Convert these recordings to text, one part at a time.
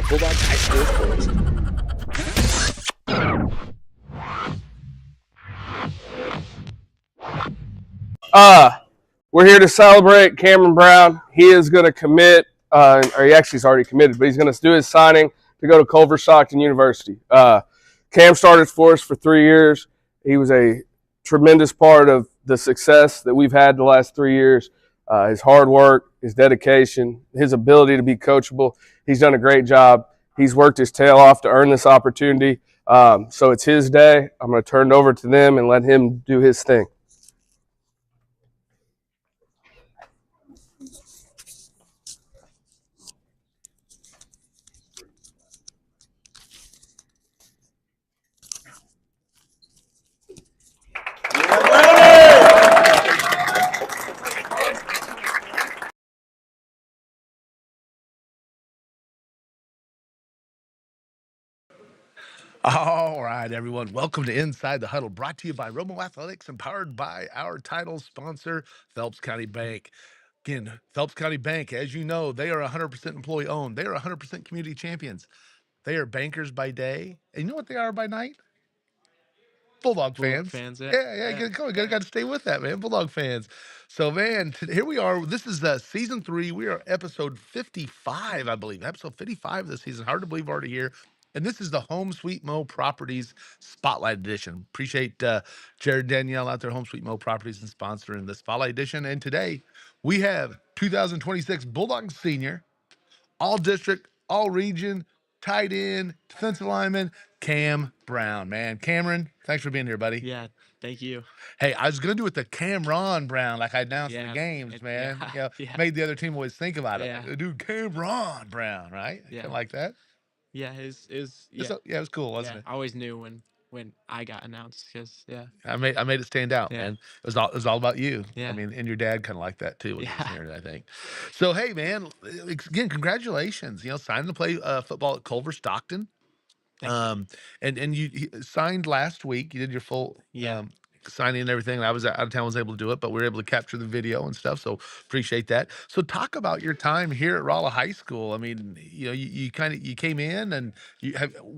of Bulldog High School sports. We're here to celebrate Cameron Brown. He is going to commit, or he actually is already committed, but he's going to do his signing to go to Culver Stockton University. Cam started for us for 3 years. He was a tremendous part of the success that we've had the last 3 years. His hard work, his dedication, his ability to be coachable. He's done a great job. He's worked his tail off to earn this opportunity. So it's his day. I'm going to turn it over to them and let him do his thing. All right, everyone. Welcome to Inside the Huddle, brought to you by Romo Athletics and powered by our title sponsor, Phelps County Bank. Again, Phelps County Bank, as you know, they are 100% employee owned. They are 100% community champions. They are bankers by day. And you know what they are by night? Bulldog fans. Yeah. Got to stay with that, man. Bulldog fans. So, man, here we are. This is season 3. We are episode 55, I believe. Episode 55 of the season. Hard to believe we're already here. And this is the Home Sweet Mo Properties Spotlight Edition. Appreciate Jared Danielle out there, Home Sweet Mo Properties, and sponsoring the Spotlight Edition. And today we have 2026 Bulldog Senior, all district, all region, tight end, defensive lineman, Cam Brown. Man, Cameron, thanks for being here, buddy. Yeah, thank you. Hey, I was gonna do it the Cameron Brown, like I announced the Yeah, games, man. yeah. Made the other team always think about it. Yeah. Like, dude, Cameron Brown, right? Yeah. Kinda like that. Yeah, yeah. It was cool, wasn't Yeah, it? I always knew when I got announced because I made it stand out, Yeah. man. It was all about you. Yeah. I mean, and your dad kind of like that too when he was Yeah. here, I think. So hey, man, again, congratulations. Signing to play football at Culver Stockton. Thank you. And you signed last week. You did your full Yeah. signing and everything. I was out of town, was able to do it, but we were able to capture the video and stuff. So appreciate that. So talk about your time here at Rolla High School. I mean, you kind of you came in and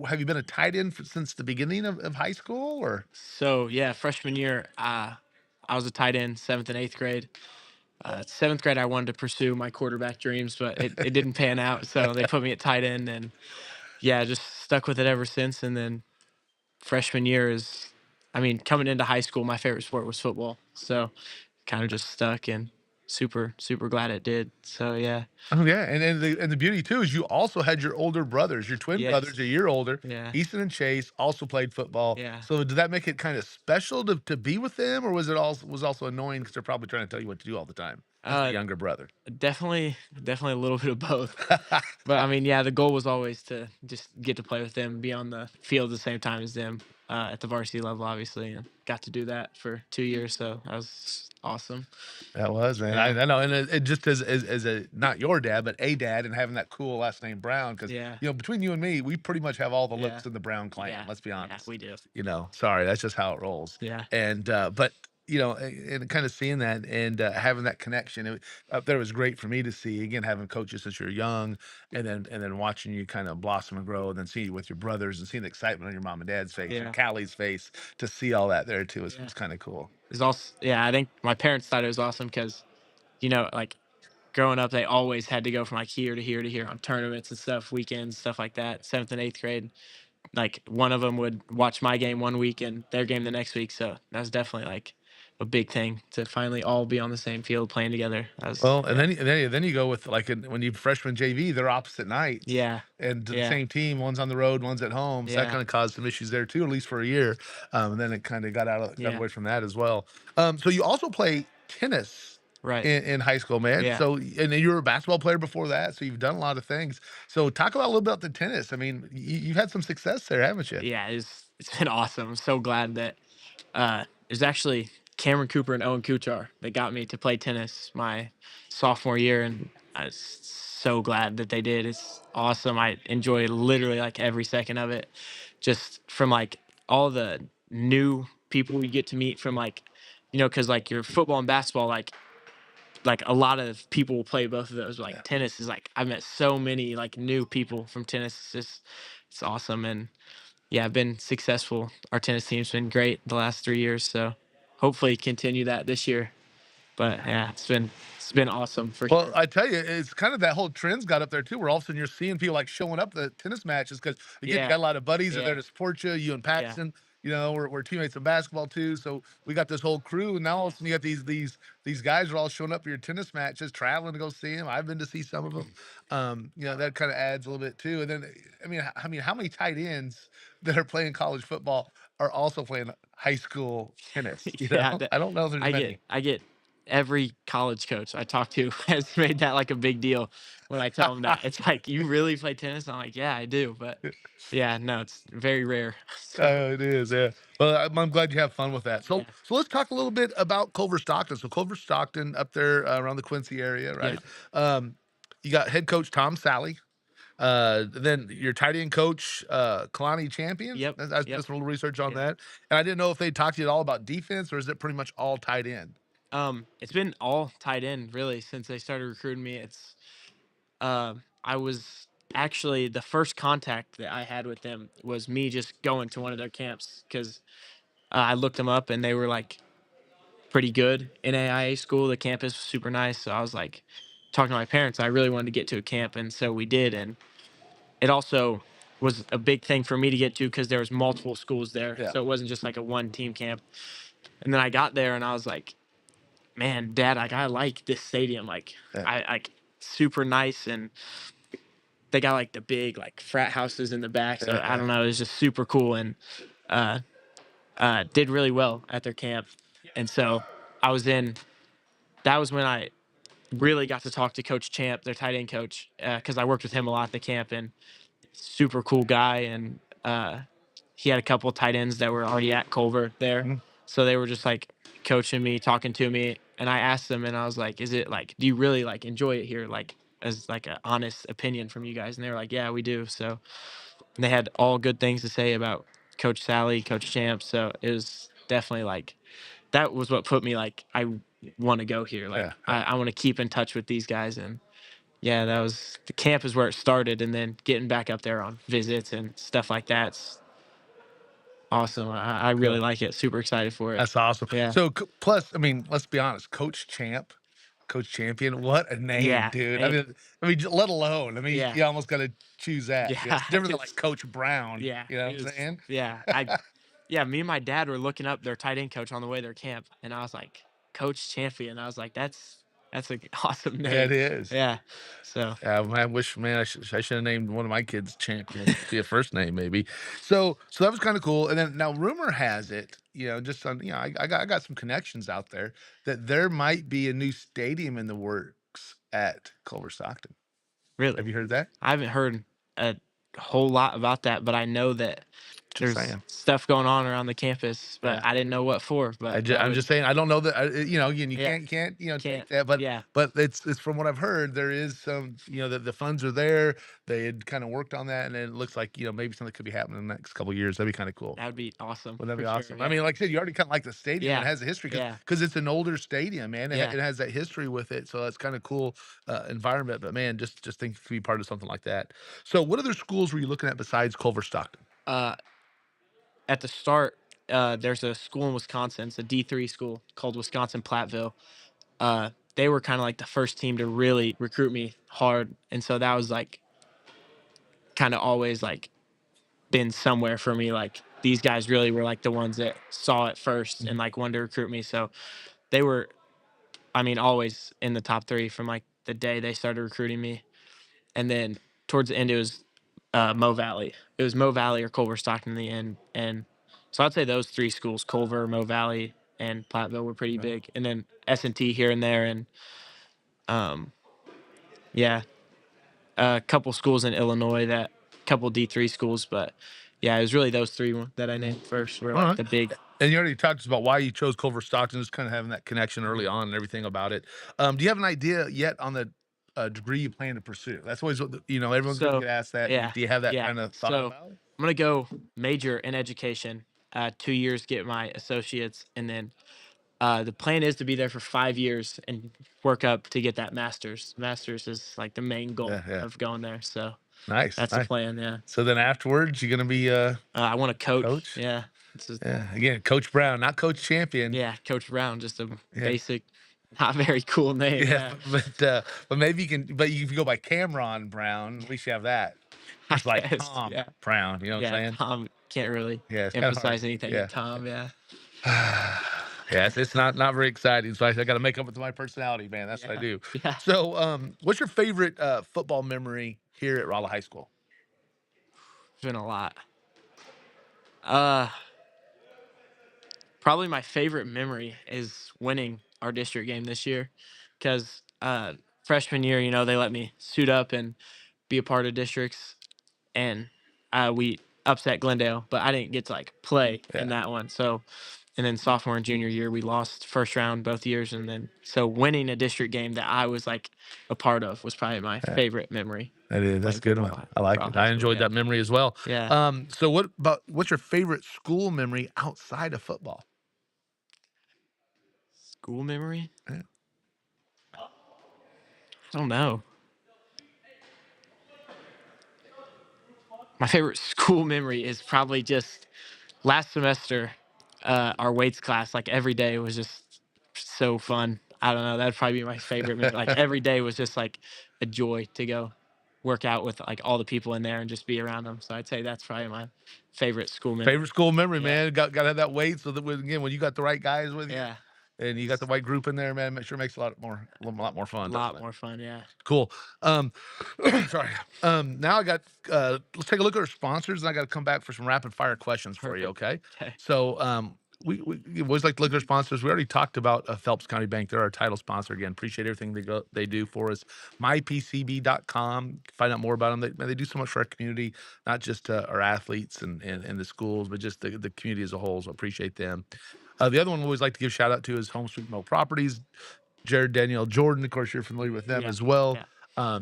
have you been a tight end since the beginning of high school or? So yeah, freshman year, I was a tight end, 7th and 8th grade. 7th grade, I wanted to pursue my quarterback dreams, but it didn't pan out. So they put me at tight end, and yeah, just stuck with it ever since. And then freshman year coming into high school, my favorite sport was football. So kind of just stuck, and super glad it did. So yeah. Oh yeah, and the beauty too is you also had your older brothers, your twin Yes. brothers, a year older. Yeah. Easton and Chase also played football. Yeah. So did that make it kind of special to be with them, or was also annoying because they're probably trying to tell you what to do all the time? As the younger brother. Definitely a little bit of both. But I mean, yeah, the goal was always to just get to play with them, be on the field at the same time as them at the varsity level, obviously, and got to do that for 2 years. So that was awesome. That was, man. Yeah. I know, and it just as a not your dad, but a dad, and having that cool last name Brown, because Yeah. between you and me, we pretty much have all the looks Yeah. in the Brown clan. Yeah. Let's be honest. Yeah, we do. Sorry, that's just how it rolls. Yeah. And but and kind of seeing that and having that connection up there was great for me to see. Again, having coaches since you're young, and then watching you kind of blossom and grow, and then seeing you with your brothers and seeing the excitement on your mom and dad's face, Yeah. and Callie's face, to see all that there too Yeah. was kind of cool. It's also, yeah, I think my parents thought it was awesome because, like growing up, they always had to go from like here to here to here on tournaments and stuff, weekends, stuff like that. 7th and 8th grade, like one of them would watch my game one week and their game the next week. So that was definitely like a big thing to finally all be on the same field playing together. Well, and then you go with like when you freshman JV, they're opposite nights. Yeah. And the Yeah. same team, one's on the road, one's at home. So that Yeah. kind of caused some issues there too, at least for a year. And then it kind of got Yeah. away from that as well. So you also play tennis Right. in high school, man. Yeah. So and then you were a basketball player before that, so you've done a lot of things. So talk about a little bit about the tennis. I mean, you've had some success there, haven't you? Yeah, it's been awesome. I'm so glad that there's actually Cameron Cooper and Owen Kuchar that got me to play tennis my sophomore year, and I was so glad that they did. It's awesome. I enjoy literally like every second of it, just from like all the new people you get to meet from like, because like your football and basketball, like like a lot of people will play both of those. Like tennis is like I've met so many like new people from tennis. It's awesome, and yeah, I've been successful. Our tennis team's been great the last 3 years, so hopefully continue that this year. But yeah, it's been awesome for Well, sure. I tell you, it's kind of that whole trend's got up there too, where all of a sudden you're seeing people like showing up to tennis matches because again, you Yeah, got a lot of buddies that are there yeah, to support you. You and yeah, Paxton, you know, we're teammates in basketball too. So we got this whole crew, and now all of a sudden you got these guys are all showing up for your tennis matches, traveling to go see them. I've been to see some of them. You know, that kind of adds a little bit too. And then, I mean, how many tight ends that are playing college football are also playing high school tennis? You yeah. know, I don't know if there's many. I get every college coach I talk to has made that like a big deal when I tell them that. It's like, you really play tennis? I'm like, yeah, I do. But yeah, no, it's very rare. So Oh, it is, yeah. Well, I'm glad you have fun with that. So, yeah, so let's talk a little bit about Culver Stockton. So, Culver Stockton up there around the Quincy area, yeah, right? Um, you got head coach Tom Sally. Then your tight end coach, Kalani Champion. yep, I did yep, some little research on yeah. that, and I didn't know if they talked to you at all about defense, or is it pretty much all tight end? It's been all tight end really since they started recruiting me. I was actually the first contact that I had with them was me just going to one of their camps because I looked them up and they were like pretty good in AIA school. The campus was super nice, so I was like talking to my parents. I really wanted to get to a camp, and so we did. And it also was a big thing for me to get to because there was multiple schools there, Yeah, so it wasn't just like a one team camp. And then I got there and I was like, man, Dad, like I like this stadium. Like yeah, I like super nice, and they got like the big like frat houses in the back. So I yeah, don't know, it was just super cool, and uh did really well at their camp. And so I was in that was when I really got to talk to Coach Champ, their tight end coach, because I worked with him a lot at the camp, and super cool guy. And he had a couple of tight ends that were already at Culver there, mm, so they were just like coaching me, talking to me. And I asked them, and I was like, "Is it like, do you really like enjoy it here? Like, as like an honest opinion from you guys?" And they were like, "Yeah, we do." So and they had all good things to say about Coach Sally, Coach Champ. So it was definitely like that was what put me like I want to go here. Like yeah, yeah. I want to keep in touch with these guys. And yeah, that was the camp is where it started, and then getting back up there on visits and stuff like that's awesome. I really Cool. like it. Super excited for it. That's awesome. Yeah. So, plus, I mean, let's be honest, Coach Champion, what a name, Yeah. dude. I mean, let alone, Yeah. you almost got to choose that. Yeah. It's different than like It's, Coach Brown. yeah. You know It what I'm was, saying? yeah. Yeah, me and my dad were looking up their tight end coach on the way to their camp, and I was like, Coach Champion. I was like, that's an awesome Yeah, it name. is. Yeah. So Yeah, man, I wish, man, I should have named one of my kids Champion, be a first name maybe. So that was kind of cool. And then now rumor has it, just on, I got some connections out there that there might be a new stadium in the works at Culver Stockton. really, Have you heard that? I haven't heard a whole lot about that, but I know that Just there's saying. stuff going on around the campus, but Yeah. I didn't know what for. But that I'm would, just saying, I don't know that, again, you yeah, can't, take can't, that, but yeah, it's from what I've heard, there is some, the funds are there. They had kind of worked on that, and it looks like, maybe something could be happening in the next couple of years. That'd be kind of cool. that would be awesome Wouldn't that for be sure. awesome? I Yeah, mean, like I said, you already kind of like the stadium. It yeah, has a history yeah, because it's an older stadium, man. yeah. It has that history with it, so that's kind of cool environment. But man, just think to be part of something like that. So, what other schools were you looking at besides Culver Stockton? Uh, at the start, there's a school in Wisconsin. It's a D3 school called Wisconsin Platteville. They were kind of like the first team to really recruit me hard, and so that was like kind of always like been somewhere for me. Like these guys really were like the ones that saw it first and like wanted to recruit me. So they were, I mean, always in the top three from like the day they started recruiting me. And then towards the end, it was Mo Valley. It was Mo Valley or Culver Stockton in the end. And so I'd say those three schools, Culver, Mo Valley, and Platteville, were pretty Right. big. And then S&T here and there. And um, yeah, a couple schools in Illinois, that couple D3 schools. But yeah, it was really those three that I named first were All like right. the big. And you already talked about why you chose Culver Stockton, just kind of having that connection early on and everything about it. Do you have an idea yet on the degree you plan to pursue? That's always what everyone's going to So get asked that. yeah, Do you have that yeah. kind of thought So about it? I'm gonna go major in education. 2 years get my associates, and then The plan is to be there for 5 years and work up to get that master's. Master's is like the main goal of going there. So Nice, that's the nice. plan. Yeah. So then afterwards, you're gonna be I want to coach. coach. Yeah. Yeah, again, Coach Brown, not Coach Champion. Yeah. Coach Brown, just a Yeah, basic, not very cool name. yeah, Yeah. but maybe you can. But if you go by Cameron Brown, at least you have that. I It's like guess. Tom Yeah. Brown. You know what Yeah. I'm saying? Tom can't really Yeah, it's kind of hard. emphasize anything Yeah. with Tom. Yeah. Yeah, it's not very exciting. So I got to make up with my personality, man. That's what I Yeah. do. Yeah. So, what's your favorite football memory here at Rolla High School? It's been a lot. Uh, Probably my favorite memory is winning our district game this year, because freshman year, they let me suit up and be a part of districts, and we upset Glendale, but I didn't get to like play in Yeah, that one. So, and then sophomore and junior year, we lost first round both years, and then so winning a district game that I was like a part of was probably my yeah, favorite memory that is. That's playing a good football one. at I like Brown it. High I School. enjoyed Yeah, that memory as well. yeah. So what's your favorite school memory outside of football? School memory? Yeah. I don't know. My favorite school memory is probably just last semester, our weights class, like every day was just so fun. I don't know. That'd probably be my favorite memory. Like every day was just like a joy to go work out with like all the people in there and just be around them. So I'd say that's probably my favorite school memory. Favorite school memory, Yeah. man. Got to have that weight so that when you got the right guys with you, Yeah. and you got the right group in there, man, it makes a lot more A fun. lot Doesn't it? more fun. Yeah. Cool. Um, sorry. Now I got. Let's take a look at our sponsors, and I got to come back for some rapid fire questions for you. Perfect. Okay. Okay. So we always like to look at our sponsors. We already talked about Phelps County Bank. They're our title sponsor. Again, appreciate everything they do for us. MyPCB.com. Find out more about them. They do so much for our community, not just our athletes and the schools, but just the community as a whole. So appreciate them. The other one we always like to give shout out to is Home Sweet Mo Properties. Jared, Danielle, Jordan. Of course, you're familiar with them Yeah. as well. Yeah.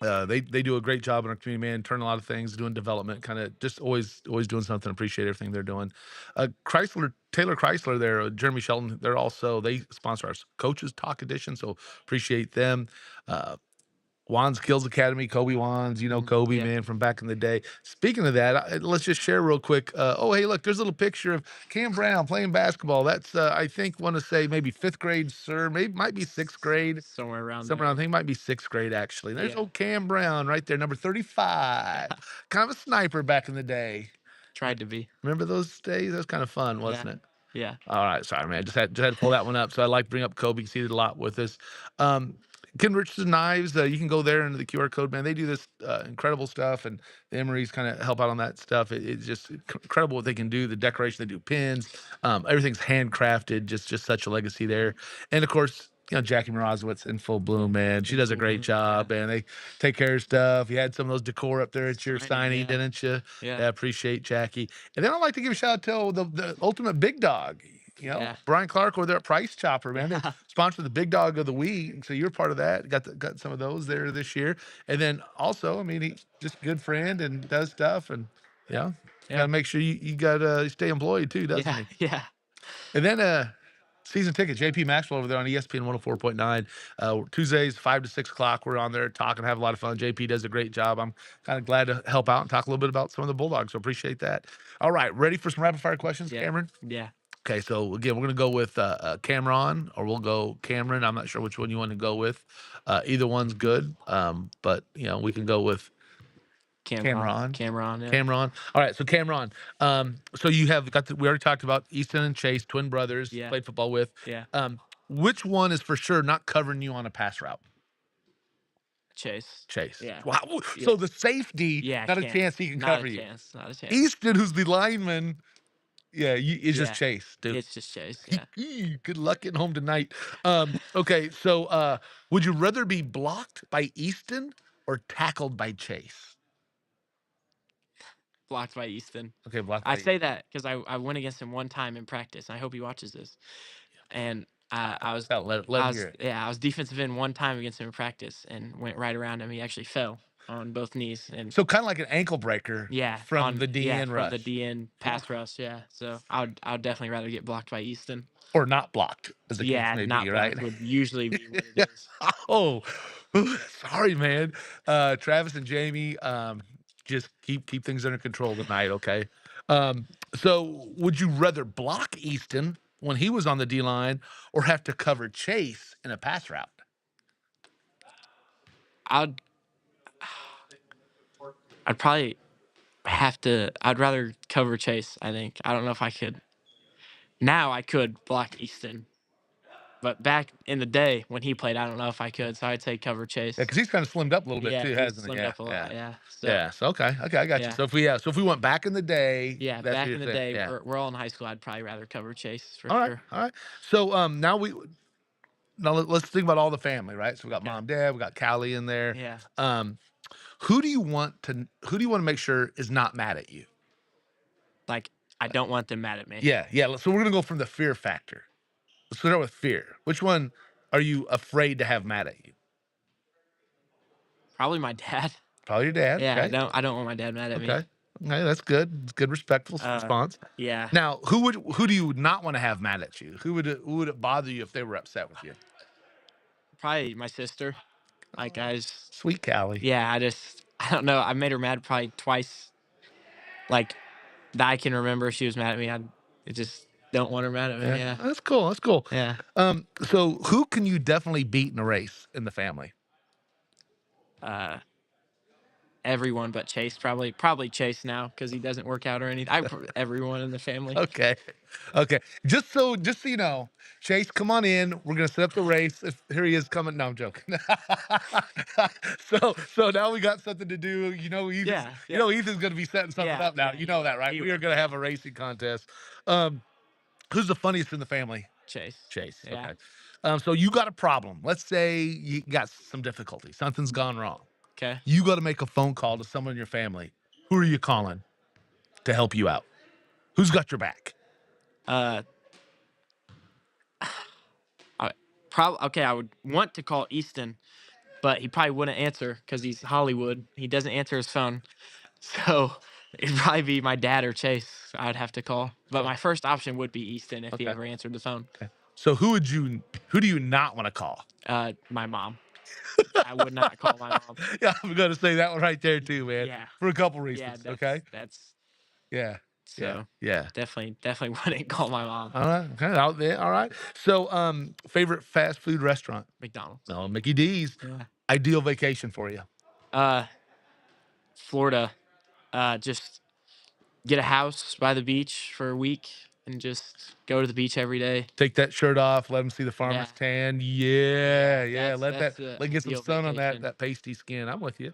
They do a great job in our community, man. Turn a lot of things, doing development, kind of just always doing something. Appreciate everything they're doing. Taylor Chrysler, there, Jeremy Shelton, they sponsor our coaches talk edition, so appreciate them. Juan Skills Academy, Kobe Wands, Kobe, Yeah. man, from back in the day. Speaking of that, let's just share real quick. Hey, look, there's a little picture of Cam Brown playing basketball. That's, I think, want to say maybe fifth grade, sir. Maybe might be sixth grade. Somewhere around Somewhere around, I there. think it might be sixth grade, actually. There's Yeah. old Cam Brown right there, number 35. Kind of a sniper back in the day. Tried to be. Remember those days? That was kind of fun, Yeah. wasn't it? Yeah. All right, sorry, man. Just had to pull that one up. So I like to bring up Kobe because he did a lot with us. Ken Richardson Knives, you can go there into the QR code, man. They do this incredible stuff, and the Emery's kind of help out on that stuff. It's just incredible what they can do. The decoration, they do pins, everything's handcrafted. Just such a legacy there. And of course, Jackie Morozowitz in full bloom, man. She does a great job, and they take care of stuff. You had some of those decor up there at your signing, Yeah. didn't you? Yeah. Yeah, appreciate Jackie. And then I'd like to give a shout out to the ultimate big dog. Yeah. Brian Clark over there at Price Chopper, man. They Yeah. sponsored the Big Dog of the Week, so you're part of that. Got some of those there this year, and then also, I mean, he's just a good friend and does stuff, and Yeah. gotta make sure you gotta stay employed too, doesn't Yeah. he? Yeah. And then season ticket, JP Maxwell over there on ESPN 104.9. Tuesdays, 5 to 6 o'clock. We're on there talking, have a lot of fun. JP does a great job. I'm kind of glad to help out and talk a little bit about some of the Bulldogs. So appreciate that. All right, ready for some rapid fire questions, Yeah. Cameron? Yeah. Okay, so again, we're going to go with Cameron, or we'll go Cameron. I'm not sure which one you want to go with. Either one's good, but we can go with Cameron. Yeah. Cameron. All right, so Cameron. So you have we already talked about Easton and Chase, twin brothers. Yeah. Played football with. Yeah. Which one is for sure not covering you on a pass route? Chase. Chase. Yeah. Wow. Yeah. So the safety, Yeah. not a chance he can Not cover a you. chance. Not a chance. Easton, who's the lineman, it's just Yeah. Chase, dude. It's just Chase. Yeah. Good luck getting home tonight. Okay, so would you rather be blocked by Easton or tackled by Chase? Blocked by Easton. Okay, blocked by I say that because I went against him one time in practice. And I hope he watches this. And I was Let him hear it. I was defensive end one time against him in practice and went right around him. He actually fell. on both knees, and So kind of like an ankle breaker from the DN from the rush, DN pass rush. Yeah, so I would definitely rather get blocked by Easton. or not blocked, as the case Yeah, may not be, right? blocked would usually be what it Yeah. is. Oh, sorry, man. Travis and Jamie, just keep things under control tonight, okay? Um, so would you rather block Easton when he was on the D line, or have to cover Chase in a pass route? I'd I'd probably have to. I'd rather cover Chase. I think. I don't know if I could. Now I could block Easton, but back in the day when he played, I don't know if I could. So I'd say cover Yeah, Chase. because he's kind of slimmed up a little bit Yeah, too, he's hasn't he? slimmed Yeah, up a yeah, lot. Yeah. So yeah. So okay, I got you. yeah, So if we went back in the day, yeah. that's what Back you're in the saying. day, Yeah. we're all in high school. I'd probably rather cover Chase for All right, sure. all right. So now let's think about all the family, right? So we got Okay. mom, dad, we got Callie in there. Yeah. Um, who do you want to make sure is not mad at you? Like I don't want them mad at me. Yeah, yeah. So we're gonna go from the fear factor. Let's start with fear. Which one are you afraid to have mad at you? Probably my dad. Probably your dad. Yeah, Okay. I don't want my dad mad at me. Okay. Okay, that's good. It's good, respectful response. Yeah. Now, who do you not want to have mad at you? Who would it bother you if they were upset with you? Probably my sister. Like I just Sweet Callie. yeah, I don't know. I made her mad probably twice. Like that I can remember she was mad at me. I just don't want her mad at me. Yeah. Yeah. That's cool. That's cool. Yeah. So who can you definitely beat in a race in the family? Everyone but Chase probably Chase now because he doesn't work out or anything. Everyone in the family. Okay. Okay. Just so you know, Chase, come on in. We're gonna set up the race. Here he is coming. No, I'm joking. So now we got something to do. Yeah. Ethan's gonna be setting something Yeah, up now. yeah, You know that, right? he We are will. gonna have a racing contest. Um, who's the funniest in the family? Chase. Chase. Yeah. Okay. So you got a problem. Let's say you got some difficulty. Something's gone wrong. Okay. You got to make a phone call to someone in your family. Who are you calling to help you out? Who's got your back? I okay. I would want to call Easton, but he probably wouldn't answer because he's Hollywood. He doesn't answer his phone. So it'd probably be my dad or Chase I'd have to call. But my first option would be Easton if he Okay. ever answered the phone. Okay. So who do you not want to call? My mom. I would not call my mom. Yeah, I'm gonna say that one right there too, man. Yeah. For a couple Yeah, reasons. Okay. that's Yeah. so Yeah. definitely wouldn't call my mom. All right. Okay. Out there. All right. So, favorite fast food restaurant? McDonald's. No, Mickey D's. Yeah. Ideal vacation for you? Florida. Just get a house by the beach for a week and just go to the beach every day. Take that shirt off. Let them see the farmer's Yeah. tan. Yeah. That's Let get some ideal sun on vacation. that pasty skin. I'm with you.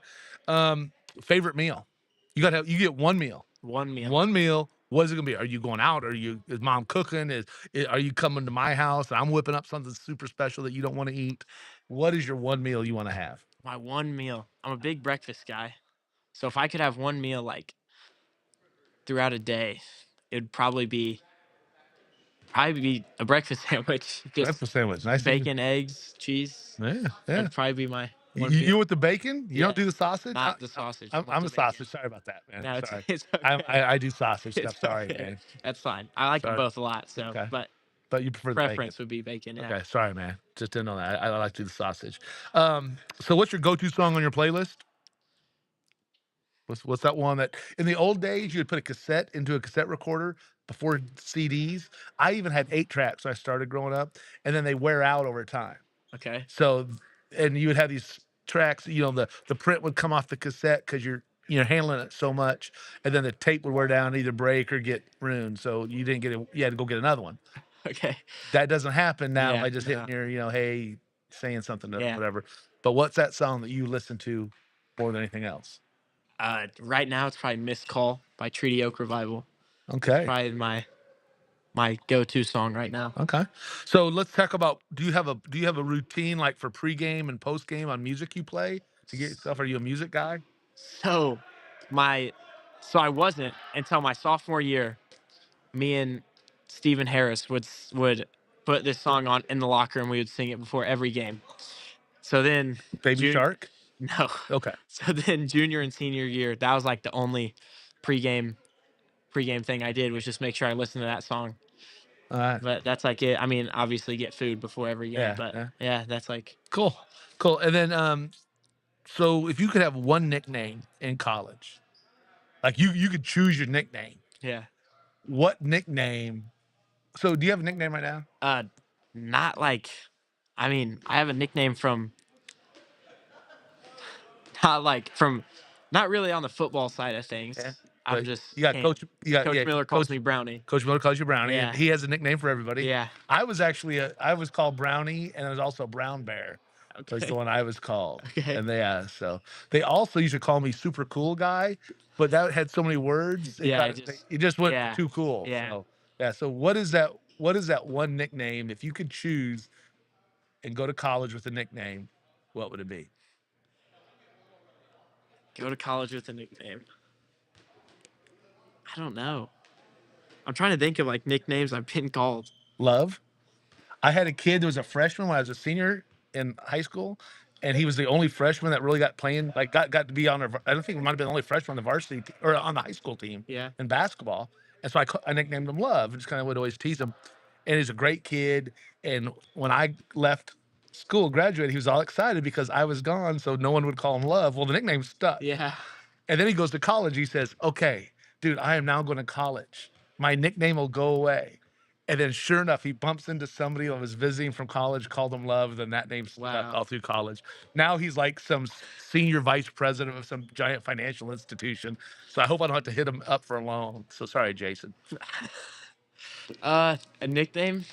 Favorite meal? You get one meal. One meal. One meal. What is it gonna be? Are you going out? Is mom cooking? Are you coming to my house? And I'm whipping up something super special that you don't want to eat. What is your one meal you want to have? My one meal. I'm a big breakfast guy. So if I could have one meal like throughout a day, it'd probably be a breakfast sandwich. Just Breakfast sandwich. Nice. bacon, eggs, cheese. Yeah. That'd probably be my one You meal. with the bacon? You Yeah. don't do the sausage? Not the sausage. I'm with a the sausage. bacon. Sorry about that, man. No, Sorry. it's okay. I do sausage It's stuff. Sorry, okay. man. That's fine. I like them Sorry. both a lot. So, Okay. but But you prefer the preference would be bacon. bacon. Yeah. Okay. Sorry, man. Just didn't know that. I like to do the sausage. So what's your go-to song on your playlist? What's that one that in the old days you would put a cassette into a cassette recorder before CDs? I even had 8 tracks when I started growing up, and then they wear out over time. Okay. So, and you would have these tracks, the print would come off the cassette because you're handling it so much, and then the tape would wear down, either break or get ruined. So you didn't get it. You had to go get another one. Okay. That doesn't happen now Yeah, by just hitting no. your, hey, saying something or Yeah. whatever. But what's that song that you listen to more than anything else? Right now it's probably "Missed Call" by Treaty Oak Revival. Okay. Probably my go-to song right now. Okay. So let's talk about, do you have a routine like for pregame and postgame on music you play to get yourself? Are you a music guy? So I wasn't until my sophomore year. Me and Stephen Harris would put this song on in the locker and we would sing it before every game. So then Baby Shark? No. Okay. So then junior and senior year, that was like the only pregame thing I did was just make sure I listened to that song. All right. But that's like it. I mean, obviously get food before every game, Yeah. but Yeah. yeah, that's like Cool. Cool. And then, so if you could have one nickname in college, like you could choose your nickname, yeah. what nickname? So do you have a nickname right now? Not like, I mean, I have a nickname from not like from not really on the football side of Yeah. things. I'm But just you got can't. Coach. You got Coach yeah. Miller calls me Brownie. Coach Miller calls you Brownie, and Yeah. he has a nickname for everybody. Yeah. I was actually I was called Brownie, and I was also Brown Bear. That's the Okay. one I was called. Okay. And so they also used to call me Super Cool Guy, but that had so many words. Yeah. It just went Yeah. too cool. Yeah. So yeah. So what is that? What is that one nickname? If you could choose and go to college with a nickname, what would it be? Go to college with a nickname. I don't know. I'm trying to think of like nicknames I've been called. Love. I had a kid that was a freshman when I was a senior in high school, and he was the only freshman that really got playing, like got to be on. I don't think he might have been the only freshman on the varsity or on the high school team Yeah. in basketball. And so I nicknamed him Love, and just kind of would always tease him. And he's a great kid. And when I left school, graduated, he was all excited because I was gone, so no one would call him Love. Well, the nickname stuck. Yeah. And then he goes to college. He says, "Okay, dude, I am now going to college. My nickname will go away." And then, sure enough, he bumps into somebody that was visiting from college, called him Love, and then that name stuck Wow. all through college. Now he's like some senior vice president of some giant financial institution. So I hope I don't have to hit him up for a loan. So sorry, Jason. A nickname?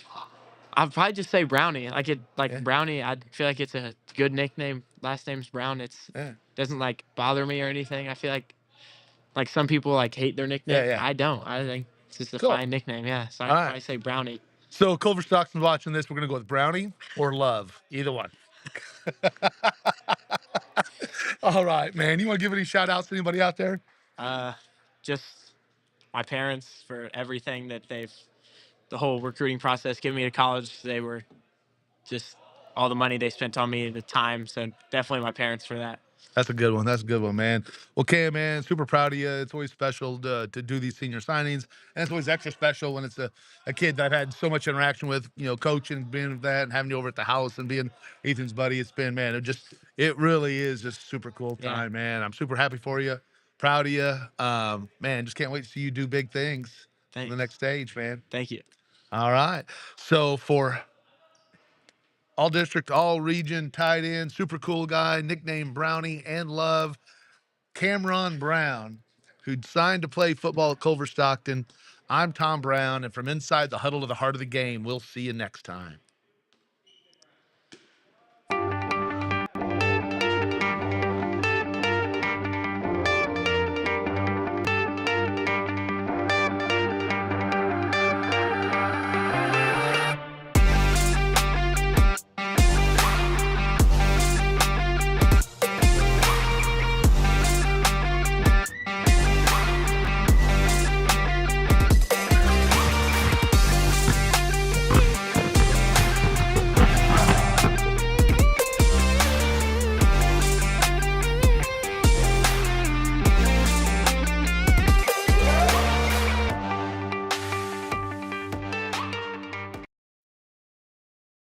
I'd probably just say Brownie. Yeah. Brownie. I feel like it's a good nickname. Last name's Brown. It's Yeah. doesn't like bother me or anything. I feel like some people like hate their nickname. Yeah. I don't. I think it's just a Cool. fine nickname. Yeah. So I'd All right. probably say Brownie. So Culver Stockton's watching this. We're going to go with Brownie or Love. Either one. All right, man. You want to give any shout outs to anybody out there? Just my parents for everything that the whole recruiting process, getting me to college. They were just all the money they spent on me, the time. So definitely my parents for that. That's a good one. That's a good one, man. Well, Cam, man, super proud of you. It's always special to do these senior signings. And it's always extra special when it's a kid that I've had so much interaction with, coaching, being with that, and having you over at the house and being Ethan's buddy. It's been, man, it really is just a super cool time, man. I'm super happy for you. Proud of you. Man, just can't wait to see you do big things on the next stage, man. Thank you. All right. So for all district, all region, tight end, super cool guy, nicknamed Brownie and Love, Cameron Brown, who'd signed to play football at Culver Stockton. I'm Tom Brown, and from inside the huddle to the heart of the game, we'll see you next time.